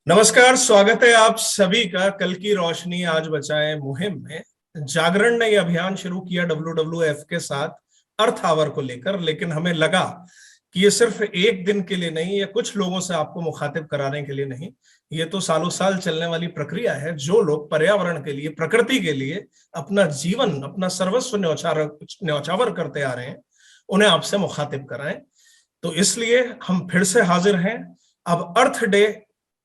नमस्कार, स्वागत है आप सभी का कल की रोशनी आज बचाएं मुहिम में। जागरण ने यह अभियान शुरू किया WWF के साथ अर्थ आवर को लेकर, लेकिन हमें लगा कि ये सिर्फ एक दिन के लिए नहीं, या कुछ लोगों से आपको मुखातिब कराने के लिए नहीं, ये तो सालों साल चलने वाली प्रक्रिया है। जो लोग पर्यावरण के लिए, प्रकृति के लिए अपना जीवन, अपना सर्वस्व न्यौछावर करते आ रहे हैं, उन्हें आपसे मुखातिब कराएं। तो इसलिए हम फिर से हाजिर हैं। अब अर्थ डे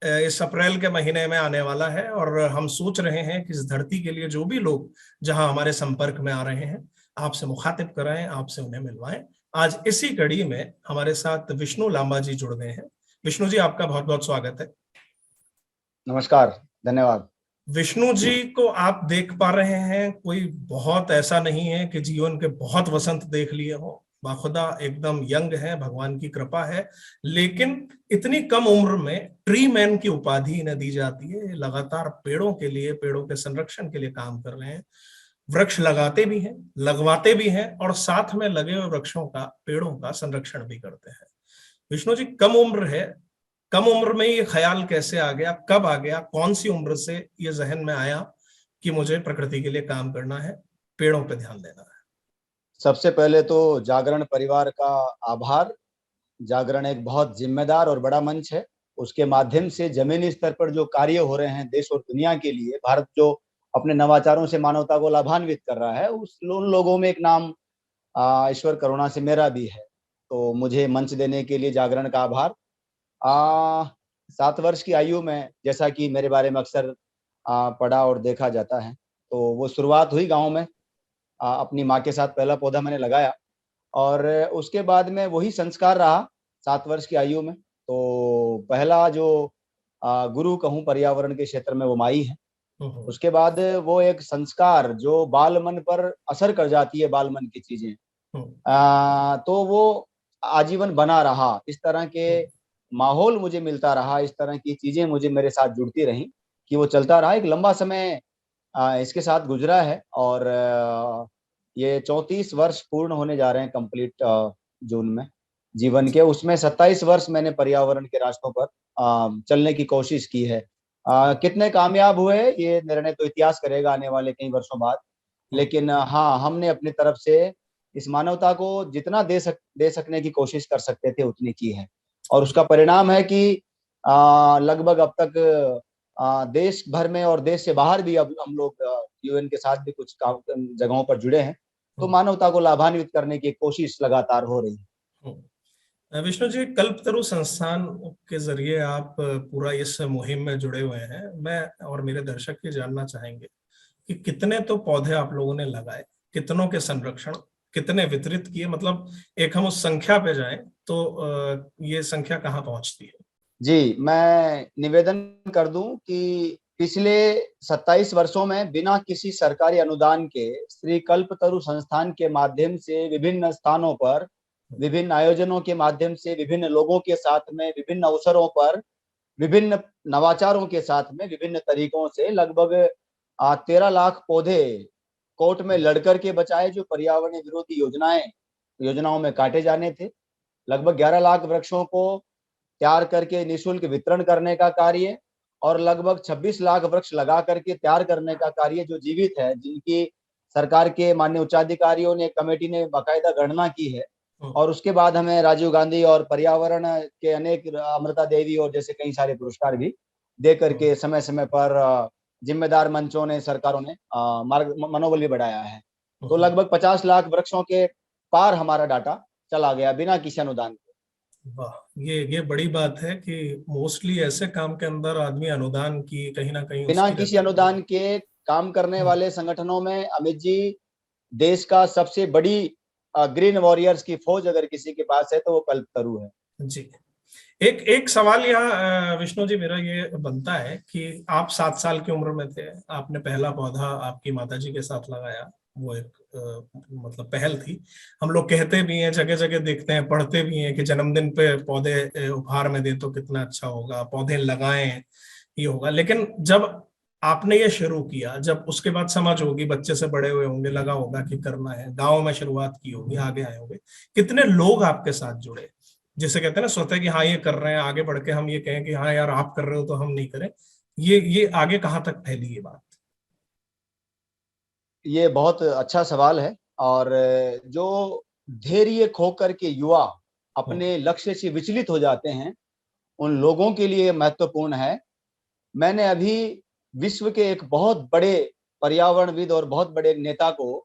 इस अप्रैल के महीने में आने वाला है, और हम सोच रहे हैं कि इस धरती के लिए जो भी लोग जहां हमारे संपर्क में आ रहे हैं, आपसे मुखातिब कराएं, आपसे उन्हें मिलवाएं। आज इसी कड़ी में हमारे साथ विष्णु लांबा जी जुड़ गए हैं। विष्णु जी, आपका बहुत बहुत स्वागत है। नमस्कार, धन्यवाद। विष्णु जी को आप देख पा रहे हैं, कोई बहुत ऐसा नहीं है कि जीवन के बहुत वसंत देख लिए हो, बाखुदा एकदम यंग है, भगवान की कृपा है। लेकिन इतनी कम उम्र में ट्री मैन की उपाधि इन्हें दी जाती है। लगातार पेड़ों के लिए, पेड़ों के संरक्षण के लिए काम कर रहे हैं। वृक्ष लगाते भी हैं, लगवाते भी हैं, और साथ में लगे हुए वृक्षों का, पेड़ों का संरक्षण भी करते हैं। विष्णु जी, कम उम्र है, कम उम्र में ये ख्याल कैसे आ गया, कब आ गया, कौन सी उम्र से ये जहन में आया कि मुझे प्रकृति के लिए काम करना है, पेड़ों पे ध्यान देना है? सबसे पहले तो जागरण परिवार का आभार। जागरण एक बहुत जिम्मेदार और बड़ा मंच है। उसके माध्यम से जमीनी स्तर पर जो कार्य हो रहे हैं देश और दुनिया के लिए, भारत जो अपने नवाचारों से मानवता को लाभान्वित कर रहा है, उन लोगों में एक नाम ईश्वर करुणा से मेरा भी है। तो मुझे मंच देने के लिए जागरण का आभार। 7 वर्ष की आयु में, जैसा कि मेरे बारे में अक्सर पढ़ा और देखा जाता है, तो वो शुरुआत हुई गाँव में। अपनी माँ के साथ पहला पौधा मैंने लगाया, और उसके बाद में वही संस्कार रहा 7 वर्ष की आयु में। तो पहला जो गुरु कहूँ पर्यावरण के क्षेत्र में, वो माई है। उसके बाद वो एक संस्कार जो बाल मन पर असर कर जाती है, बाल मन की चीजें, तो वो आजीवन बना रहा। इस तरह के माहौल मुझे मिलता रहा, इस तरह की चीजें मुझे मेरे साथ जुड़ती रही कि वो चलता रहा। एक लंबा समय इसके साथ गुजरा है, और ये 34 वर्ष पूर्ण होने जा रहे हैं कंप्लीट जून में जीवन के। उसमें 27 वर्ष मैंने पर्यावरण के रास्तों पर चलने की कोशिश की है। कितने कामयाब हुए ये निर्णय तो इतिहास करेगा आने वाले कई वर्षों बाद। लेकिन हाँ, हमने अपनी तरफ से इस मानवता को जितना दे सकने की कोशिश कर सकते थे उतनी की है, और उसका परिणाम है कि लगभग अब तक देश भर में और देश से बाहर भी अब हम लोग UN के साथ भी कुछ जगहों पर जुड़े हैं। तो मानवता को लाभान्वित करने की कोशिश लगातार हो रही है। विष्णु जी, कल्पतरु संस्थान के जरिए आप पूरा इस मुहिम में जुड़े हुए हैं। मैं और मेरे दर्शक ये जानना चाहेंगे कि कितने तो पौधे आप लोगों ने लगाए, कितनों के संरक्षण, कितने वितरित किए, मतलब एक हम उस संख्या पे जाएं तो ये संख्या कहाँ पहुंचती है? जी, मैं निवेदन कर दूं कि पिछले 27 वर्षों में बिना किसी सरकारी अनुदान के श्री कल्पतरु संस्थान के माध्यम से विभिन्न स्थानों पर, विभिन्न आयोजनों के माध्यम से, विभिन्न लोगों के साथ में, विभिन्न अवसरों पर, विभिन्न नवाचारों के साथ में, विभिन्न तरीकों से लगभग 13 लाख पौधे कोर्ट में लड़कर के बचाए, जो पर्यावरण विरोधी योजनाओं में काटे जाने थे। लगभग 11 लाख वृक्षों को तैयार करके निःशुल्क वितरण करने का कार्य, और लगभग 26 लाख वृक्ष लगा करके तैयार करने का कार्य, जो जीवित है, जिनकी सरकार के माननीय उच्चाधिकारियों ने, कमेटी ने बाकायदा गणना की है। और उसके बाद हमें राजीव गांधी और पर्यावरण के अनेक, अमृता देवी और जैसे कई सारे पुरस्कार भी दे करके समय समय पर जिम्मेदार मंचों ने, सरकारों ने मनोबल भी बढ़ाया है। तो लगभग 50 लाख वृक्षों के पार हमारा डाटा चला गया बिना किसी अनुदान के। वाह, ये बड़ी बात है कि मोस्टली ऐसे काम के अंदर आदमी अनुदान की कहीं ना कहीं बिना किसी अनुदान के काम करने वाले संगठनों में अमित जी, देश का सबसे बड़ी ग्रीन वॉरियर्स की फौज अगर किसी के पास है तो वो कल्पतरु है। जी, एक सवाल यहाँ विष्णु जी मेरा ये बनता है कि आप 7 साल की उम्र में थे, आपने पहला पौधा आपकी माताजी के साथ लगाया। वो एक मतलब पहल थी। हम लोग कहते भी हैं, जगह जगह देखते हैं, पढ़ते भी हैं कि जन्मदिन पे पौधे उपहार में दे तो कितना अच्छा होगा, पौधे लगाएं, ये होगा। लेकिन जब आपने ये शुरू किया, जब उसके बाद समझ होगी, बच्चे से बड़े हुए होंगे, लगा होगा कि करना है, गांव में शुरुआत की होगी, आगे आए होंगे, कितने लोग आपके साथ जुड़े, जिसे कहते हैं ना स्वतः कि हाँ ये कर रहे हैं, आगे बढ़ के हम ये कहें कि हाँ यार आप कर रहे हो तो हम नहीं करें, ये आगे कहाँ तक फैली ये बात? ये बहुत अच्छा सवाल है। और जो धैर्य खो करके युवा हम्म, अपने लक्ष्य से विचलित हो जाते हैं, उन लोगों के लिए महत्वपूर्ण है। मैंने अभी विश्व के एक बहुत बड़े पर्यावरणविद और बहुत बड़े एक नेता को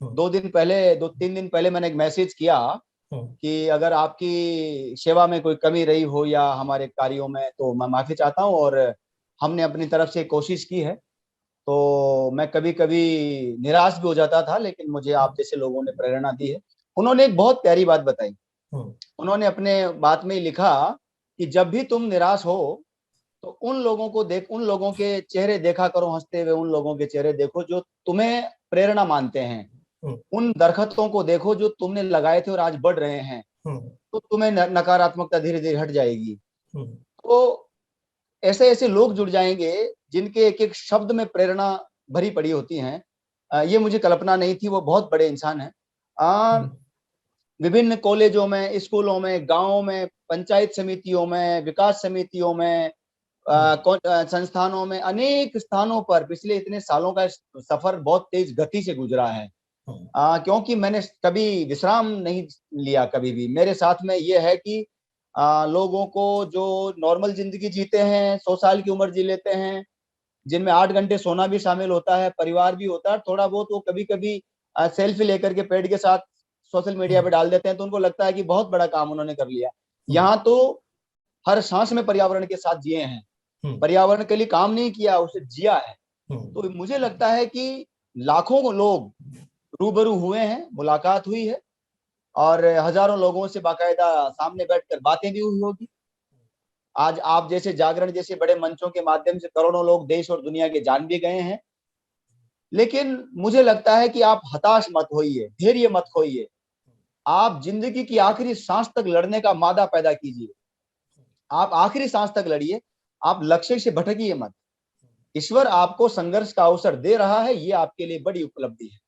हम्म, 2-3 दिन पहले मैंने एक मैसेज किया हम्म, कि अगर आपकी सेवा में कोई कमी रही हो या हमारे कार्यों में, तो मैं माफी चाहता हूँ। और हमने अपनी तरफ से कोशिश की है। तो मैं कभी कभी निराश भी हो जाता था, लेकिन मुझे आप जैसे लोगों ने प्रेरणा दी है। उन्होंने एक बहुत प्यारी बात बताई। हम्म, उन्होंने अपने बात में लिखा कि जब भी तुम निराश हो तो उन लोगों के चेहरे देखा करो, हंसते हुए उन लोगों के चेहरे देखो जो तुम्हें प्रेरणा मानते हैं। हम्म, उन दरख्तों को देखो जो तुमने लगाए थे और आज बढ़ रहे हैं। हम्म, तो तुम्हें नकारात्मकता धीरे धीरे हट जाएगी। हम्म, तो ऐसे ऐसे लोग जुड़ जाएंगे जिनके एक एक शब्द में प्रेरणा भरी पड़ी होती हैं। ये मुझे कल्पना नहीं थी। वो बहुत बड़े इंसान हैं। हम्म, विभिन्न कॉलेजों में, स्कूलों में, गांवों में, पंचायत समितियों में, विकास समितियों में, हम्म, संस्थानों में, अनेक स्थानों पर पिछले इतने सालों का सफर बहुत तेज गति से गुजरा है। हम्म, क्योंकि मैंने कभी विश्राम नहीं लिया। कभी भी मेरे साथ में ये है कि लोगों को जो नॉर्मल जिंदगी जीते हैं, 100 साल की उम्र जी लेते हैं, जिनमें 8 घंटे सोना भी शामिल होता है, परिवार भी होता है, थोड़ा बहुत वो कभी कभी सेल्फी लेकर के पेट के साथ सोशल मीडिया पे हम्म, डाल देते हैं, तो उनको लगता है कि बहुत बड़ा काम उन्होंने कर लिया। हम्म, यहाँ तो हर सांस में पर्यावरण के साथ जिए हैं। हम्म, पर्यावरण के लिए काम नहीं किया, उसे जिया है। हम्म, तो मुझे लगता है कि लाखों लोग रूबरू हुए हैं, मुलाकात हुई है, और हजारों लोगों से बाकायदा सामने बैठकर बातें भी हुई होगी। आज आप जैसे जागरण जैसे बड़े मंचों के माध्यम से करोड़ों लोग देश और दुनिया के जान भी गए हैं। लेकिन मुझे लगता है कि आप हताश मत होइए, धैर्य मत खोइए। आप जिंदगी की आखिरी सांस तक लड़ने का मादा पैदा कीजिए। आप आखिरी सांस तक लड़िए। आप लक्ष्य से भटकिए मत। ईश्वर आपको संघर्ष का अवसर दे रहा है, ये आपके लिए बड़ी उपलब्धि है।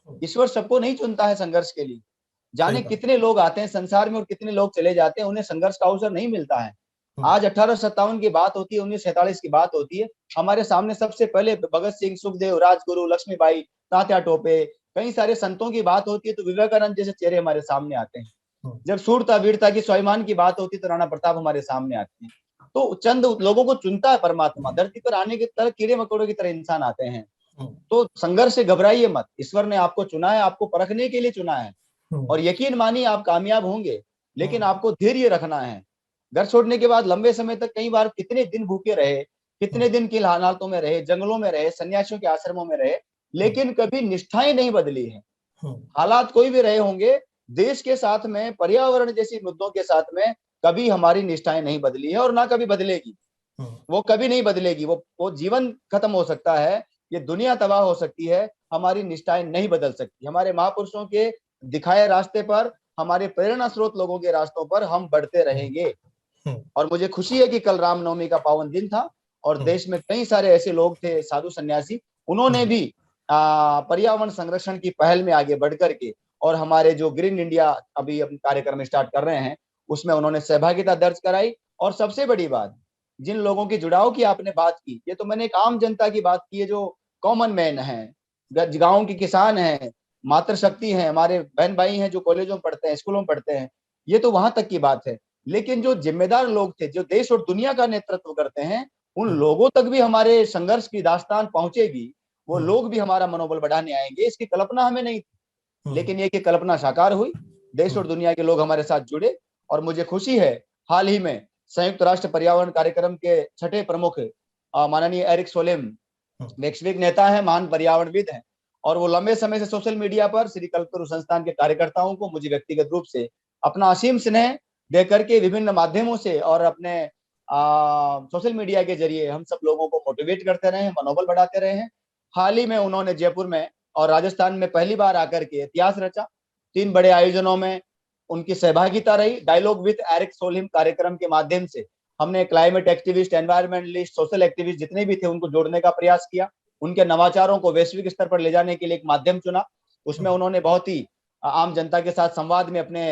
हम्म, ईश्वर सबको नहीं चुनता है संघर्ष के लिए। सही जाने बात। कितने लोग आते हैं संसार में और कितने लोग चले जाते हैं, उन्हें संघर्ष का अवसर नहीं मिलता है। हम्म, आज 1857 की बात होती है, 1947 की बात होती है, हमारे सामने सबसे पहले भगत सिंह, सुखदेव, राजगुरु, लक्ष्मीबाई, तात्या टोपे, कई सारे संतों की बात होती है तो विवेकानंद जैसे चेहरे हमारे सामने आते हैं। हम्म, जब शूरता वीरता की स्वाभिमान की बात होती है तो राणा प्रताप हमारे सामने आते हैं। तो चंद लोगों को चुनता है परमात्मा। धरती पर आने की तरह कीड़े मकोड़ों की तरह इंसान आते हैं। हम्म, तो संघर्ष से घबराइए मत। ईश्वर ने आपको चुना है, आपको परखने के लिए चुना है। हम्म, और यकीन मानिए आप कामयाब होंगे। लेकिन हम्म, आपको धैर्य रखना है। घर छोड़ने के बाद लंबे समय तक कई बार कितने दिन भूखे रहे, कितने हम्म, दिन की हालातों में रहे, जंगलों में रहे, सन्यासियों के आश्रमों में रहे, हम्म, लेकिन कभी निष्ठाएं नहीं बदली है। हम्म, हालात कोई भी रहे होंगे, देश के साथ में, पर्यावरण जैसी मुद्दों के साथ में कभी हमारी निष्ठाएं नहीं बदली है और ना कभी बदलेगी। हम्म, वो कभी नहीं बदलेगी। वो जीवन खत्म हो सकता है, ये दुनिया तबाह हो सकती है, हमारी निष्ठाएं नहीं बदल सकती। हमारे महापुरुषों के दिखाए रास्ते पर, हमारे प्रेरणा स्रोत लोगों के रास्तों पर हम बढ़ते रहेंगे। हम्म, और मुझे खुशी है कि कल रामनवमी का पावन दिन था और हम्म, देश में कई सारे ऐसे लोग थे, साधु सन्यासी, उन्होंने हम्म, भी पर्यावरण संरक्षण की पहल में आगे बढ़ करके, और हमारे जो ग्रीन इंडिया अभी हम कार्यक्रम स्टार्ट कर रहे हैं उसमें उन्होंने सहभागिता दर्ज कराई। और सबसे बड़ी बात, जिन लोगों की जुड़ाव की आपने बात की, ये तो मैंने एक आम जनता की बात की है, जो कॉमन मैन है, गांव के किसान हैं, मातृशक्ति हैं, हमारे बहन भाई हैं जो कॉलेजों में पढ़ते हैं, स्कूलों में पढ़ते हैं, ये तो वहां तक की बात है। लेकिन जो जिम्मेदार लोग थे, जो देश और दुनिया का नेतृत्व करते हैं, उन हम्म, लोगों तक भी हमारे संघर्ष की दास्तान पहुंचेगी। वो हम्म, लोग भी हमारा मनोबल बढ़ाने आएंगे, इसकी कल्पना हमें नहीं थी। हम्म, लेकिन ये कि कल्पना साकार हुई, देश और हम्म, दुनिया के लोग हमारे साथ जुड़े। और मुझे खुशी है, हाल ही में संयुक्त राष्ट्र पर्यावरण कार्यक्रम के छठे प्रमुख माननीय एरिक सोलेम हम्म, वैश्विक नेता है, महान पर्यावरणविद हैं, और वो लंबे समय से सोशल मीडिया पर श्री कल्पतरु संस्थान के कार्यकर्ताओं को, मुझे व्यक्तिगत रूप से अपना असीम स्नेह दे करके विभिन्न माध्यमों से और अपने सोशल मीडिया के जरिए हम सब लोगों को मोटिवेट करते रहे हैं, मनोबल बढ़ाते रहे हैं। हाल ही में उन्होंने जयपुर में और राजस्थान में पहली बार आकर के इतिहास रचा। 3 बड़े आयोजनों में उनकी सहभागिता रही। डायलॉग विद एरिक सोलिम कार्यक्रम के माध्यम से हमने climate activist, environmentalist, social activist जितने भी थे उनको जोड़ने का प्रयास किया, उनके नवाचारों को वैश्विक स्तर पर ले जाने के लिए एक माध्यम चुना। उसमें उन्होंने बहुत ही आम जनता के साथ संवाद में अपने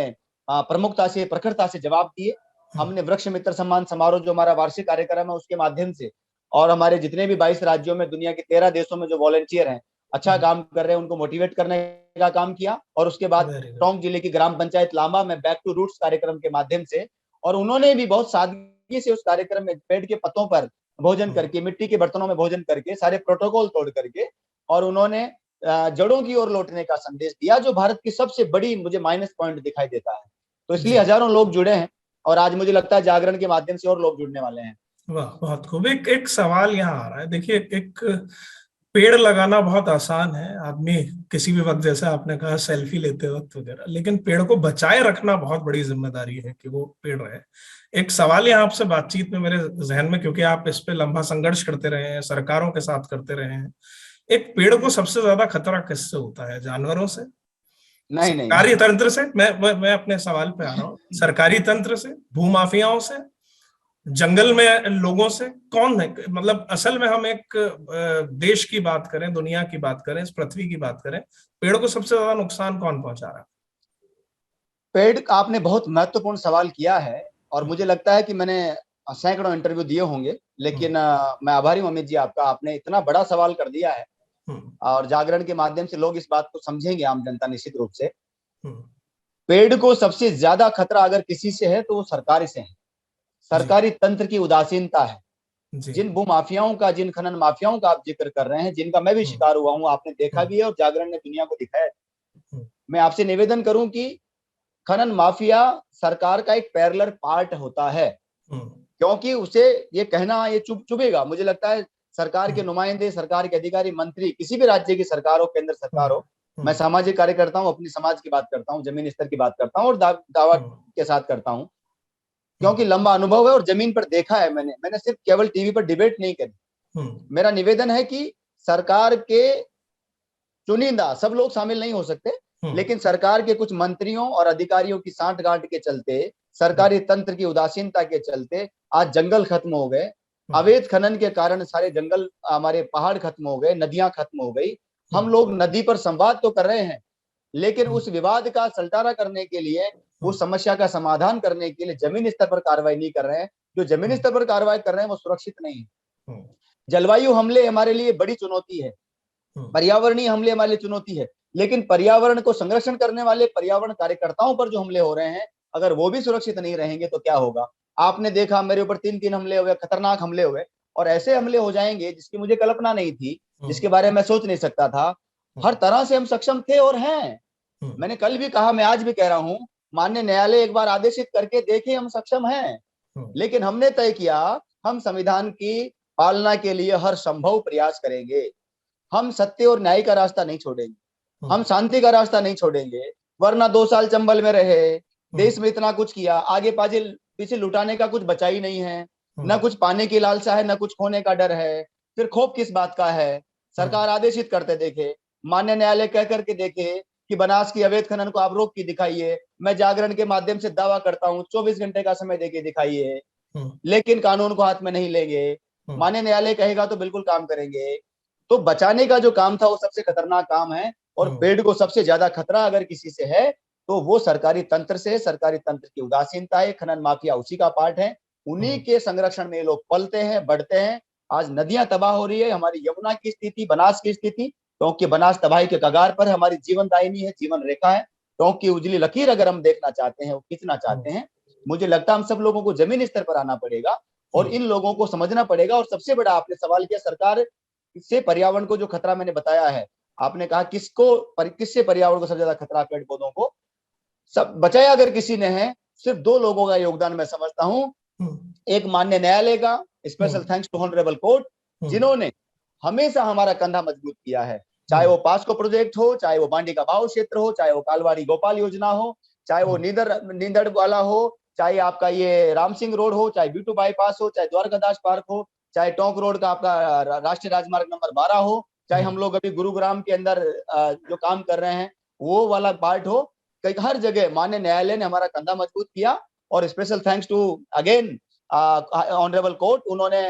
प्रमुखता से, प्रखरता से जवाब दिए। हमने वृक्ष मित्र सम्मान समारोह जो हमारा वार्षिक कार्यक्रम है उसके माध्यम से, और हमारे जितने भी 22 राज्यों में, दुनिया के 13 देशों में जो वॉलंटियर हैं, अच्छा काम कर रहे हैं, उनको मोटिवेट करने का काम किया। और उसके बाद टोंक जिले की ग्राम पंचायत लांबा में बैक टू रूट्स कार्यक्रम के माध्यम से, और उन्होंने भी बहुत सादगी से उस कार्यक्रम में पेड़ के पत्तों पर भोजन करके, मिट्टी के बर्तनों में भोजन करके, सारे प्रोटोकॉल तोड़ करके, और उन्होंने जड़ों की ओर लौटने का संदेश दिया, जो भारत की सबसे बड़ी मुझे माइनस पॉइंट दिखाई देता है। तो इसलिए हजारों लोग जुड़े हैं, और आज मुझे लगता है जागरण के माध्यम से और लोग जुड़ने वाले हैं। वाह, बहुत खूब। एक सवाल यहाँ आ रहा है। देखिए, एक पेड़ लगाना बहुत आसान है, आदमी किसी भी वक्त, जैसे आपने कहा, सेल्फी लेते वक्त वगैरह, लेकिन पेड़ को बचाए रखना बहुत बड़ी जिम्मेदारी है कि वो पेड़ रहे। एक सवाल यहाँ आपसे बातचीत में मेरे जहन में, क्योंकि आप इस पे लंबा संघर्ष करते रहे हैं, सरकारों के साथ करते रहे हैं, एक पेड़ को सबसे ज्यादा खतरा किससे होता है? जानवरों से? नहीं नहीं सरकारी तंत्र से? मैं अपने सवाल पे आ रहा हूँ। सरकारी तंत्र से, भूमाफियाओं से, जंगल में लोगों से? कौन है? मतलब असल में हम एक देश की बात करें, दुनिया की बात करें, इस पृथ्वी की बात करें, पेड़ को सबसे ज्यादा नुकसान कौन पहुंचा रहा है? पेड़, आपने बहुत महत्वपूर्ण सवाल किया है, और मुझे लगता है कि मैंने सैकड़ों इंटरव्यू दिए होंगे, लेकिन मैं आभारी हूं अमित जी आपका, आपने इतना बड़ा सवाल कर दिया है, और जागरण के माध्यम से लोग इस बात को समझेंगे, आम जनता निश्चित रूप से। पेड़ को सबसे ज्यादा खतरा अगर किसी से है तो वो सरकार से है। सरकारी तंत्र की उदासीनता है। जिन भूमाफियाओं का, जिन खनन माफियाओं का आप जिक्र कर रहे हैं, जिनका मैं भी शिकार हुआ हूं, आपने देखा भी है और जागरण ने दुनिया को दिखाया। मैं आपसे निवेदन करूं कि खनन माफिया सरकार का एक पैरेलल पार्ट होता है, क्योंकि उसे ये कहना, ये चुभेगा। मुझे लगता है सरकार के नुमाइंदे, सरकार के अधिकारी, मंत्री, किसी भी राज्य की सरकार हो, केंद्र सरकार हो, मैं सामाजिक कार्य करता हूँ, अपनी समाज की बात करता हूँ, जमीन स्तर की बात करता हूँ, और दावा के साथ करता हूँ, क्योंकि लंबा अनुभव है और जमीन पर देखा है मैंने सिर्फ केवल टीवी पर डिबेट नहीं करी। मेरा निवेदन है कि सरकार के चुनिंदा, सब लोग शामिल नहीं हो सकते, लेकिन सरकार के कुछ मंत्रियों और अधिकारियों की सांठगांठ के चलते, सरकारी तंत्र की उदासीनता के चलते आज जंगल खत्म हो गए। अवैध खनन के कारण सारे जंगल, हमारे पहाड़ खत्म हो गए, नदियां खत्म हो गई। हम लोग नदी पर संवाद तो कर रहे हैं, लेकिन उस विवाद का सलटारा करने के लिए, उस समस्या का समाधान करने के लिए जमीन स्तर पर कार्रवाई नहीं कर रहे हैं। जो जमीन स्तर पर कार्रवाई कर रहे हैं वो सुरक्षित नहीं है। जलवायु हमले हमारे लिए बड़ी चुनौती है, पर्यावरणीय हमले हमारे लिए चुनौती है, लेकिन पर्यावरण को संरक्षण करने वाले पर्यावरण कार्यकर्ताओं पर जो हमले हो रहे हैं, अगर वो भी सुरक्षित नहीं रहेंगे तो क्या होगा? आपने देखा, मेरे ऊपर 3 हमले हुए, खतरनाक हमले हुए, और ऐसे हमले हो जाएंगे जिसकी मुझे कल्पना नहीं थी, जिसके बारे में मैं सोच नहीं सकता था। हर तरह से हम सक्षम थे और हैं। मैंने कल भी कहा, मैं आज भी कह रहा हूं, माननीय न्यायालय एक बार आदेशित करके देखे, हम सक्षम हैं। लेकिन हमने तय किया, हम संविधान की पालना के लिए हर संभव प्रयास करेंगे। हम सत्य और न्याय का रास्ता नहीं छोड़ेंगे, हम शांति का रास्ता नहीं छोड़ेंगे। वरना 2 साल चंबल में रहे, देश में इतना कुछ किया, आगे पीछे लुटाने का कुछ बचा ही नहीं है। न कुछ पाने की लालसा है, न कुछ खोने का डर है, फिर खौफ किस बात का है? सरकार आदेशित करते देखे, मान्य न्यायालय कह करके देखे कि बनास की अवैध खनन को आप रोक के दिखाइए। मैं जागरण के माध्यम से दावा करता हूं, 24 घंटे का समय देके दिखाइए, लेकिन कानून को हाथ में नहीं लेंगे। मान्य न्यायालय कहेगा तो बिल्कुल काम करेंगे। तो बचाने का जो काम था वो सबसे खतरनाक काम है, और पेड़ को सबसे ज्यादा खतरा अगर किसी से है तो वो सरकारी तंत्र से, सरकारी तंत्र की उदासीनता है। खनन माफिया उसी का पार्ट है, उन्हीं के संरक्षण में लोग पलते हैं, बढ़ते हैं। आज नदियां तबाह हो रही है, हमारी यमुना की स्थिति, बनास की स्थिति, क्योंकि बनास तबाही के कगार पर हमारी जीवन दायिनी है, जीवन रेखा है। क्योंकि उजली लकीर अगर हम देखना चाहते हैं, वो खींचना चाहते हैं, मुझे लगता है हम सब लोगों को जमीन स्तर पर आना पड़ेगा और इन लोगों को समझना पड़ेगा। और सबसे बड़ा आपने सवाल किया, सरकार से पर्यावरण को जो खतरा मैंने बताया है, आपने कहा किससे पर्यावरण को सबसे ज्यादा खतरा? पेड़ पौधों को सब बचाया अगर किसी ने है, सिर्फ 2 लोगों का योगदान मैं समझता हूं। एक माननीय न्यायालय का, special thanks to honourable court, जिन्होंने हमेशा हमारा कंधा मजबूत किया है। चाहे वो पास्को प्रोजेक्ट हो, चाहे वो बांडी का भाव क्षेत्र हो, चाहे वो कालवाड़ी गोपाल योजना हो, चाहे वो नींदड़ वाला हो, चाहे आपका ये राम सिंह रोड हो, चाहे B2 बाईपास हो, चाहे द्वारकादास पार्क हो, चाहे टोंक रोड का आपका राष्ट्रीय राजमार्ग नंबर 12 हो, चाहे हम लोग अभी गुरुग्राम के अंदर जो काम कर रहे हैं वो वाला पार्ट हो, हर जगह माननीय न्यायालय ने हमारा कंधा मजबूत किया। और special thanks to again honourable court, उन्होंने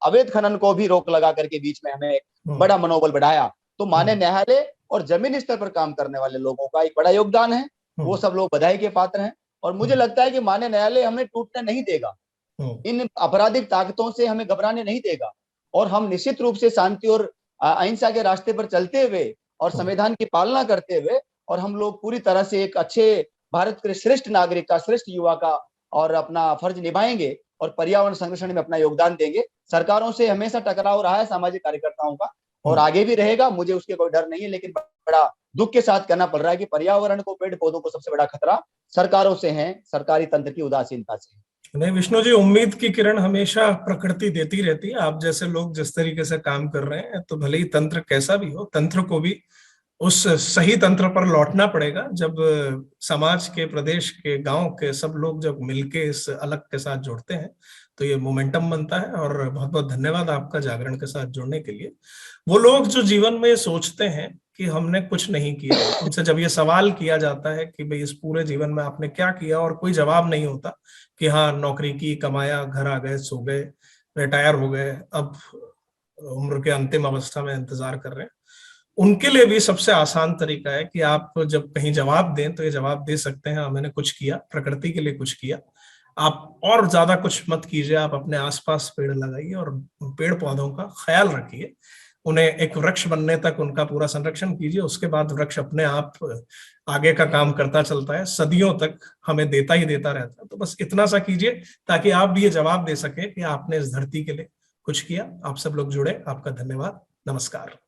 अवैध खनन को भी रोक लगा करके बीच में हमें बड़ा मनोबल बढ़ाया। तो माननीय न्यायालय और जमीनी स्तर पर काम करने वाले लोगों का एक बड़ा योगदान है, वो सब लोग बधाई के पात्र हैं। और मुझे लगता है कि माननीय न्यायालय हमें टूटने नहीं देगा, इन आपराधिक ताकतों से हमें घबराने नहीं देगा, और हम निश्चित रूप से शांति और अहिंसा के रास्ते पर चलते हुए और संविधान की पालना करते हुए, और हम लोग पूरी तरह से एक अच्छे भारत के श्रेष्ठ नागरिक का, श्रेष्ठ युवा का और अपना फर्ज निभाएंगे और पर्यावरण संरक्षण में अपना योगदान देंगे। सरकारों से हमेशा टकराव रहा है सामाजिक कार्यकर्ताओं का, और आगे भी रहेगा, मुझे उसके कोई डर नहीं है। लेकिन बड़ा दुख के साथ कहना पड़ रहा है कि पर्यावरण को, पेड़ पौधों को सबसे बड़ा खतरा सरकारों से है, सरकारी तंत्र की उदासीनता से। नहीं विष्णु जी, उम्मीद की किरण हमेशा प्रकृति देती रहती है। आप जैसे लोग जिस तरीके से काम कर रहे हैं, तो भले ही तंत्र कैसा भी हो, तंत्र को भी उस सही तंत्र पर लौटना पड़ेगा। जब समाज के, प्रदेश के, गांव के सब लोग जब मिलके इस अलग के साथ जुड़ते हैं तो ये मोमेंटम बनता है। और बहुत बहुत धन्यवाद आपका जागरण के साथ जुड़ने के लिए। वो लोग जो जीवन में सोचते हैं कि हमने कुछ नहीं किया, उनसे जब ये सवाल किया जाता है कि भाई इस पूरे जीवन में आपने क्या किया, और कोई जवाब नहीं होता कि हाँ नौकरी की, कमाया, घर आ गए, सो गए, रिटायर हो गए, अब उम्र के अंतिम अवस्था में इंतजार कर रहे हैं, उनके लिए भी सबसे आसान तरीका है कि आप जब कहीं जवाब दें तो ये जवाब दे सकते हैं, मैंने कुछ किया, प्रकृति के लिए कुछ किया। आप और ज्यादा कुछ मत कीजिए, आप अपने आसपास पेड़ लगाइए और पेड़ पौधों का ख्याल रखिए, उन्हें एक वृक्ष बनने तक उनका पूरा संरक्षण कीजिए। उसके बाद वृक्ष अपने आप आगे का काम करता चलता है, सदियों तक हमें देता ही देता रहता है। तो बस इतना सा कीजिए ताकि आप भी ये जवाब दे सके कि आपने इस धरती के लिए कुछ किया। आप सब लोग जुड़े, आपका धन्यवाद। नमस्कार।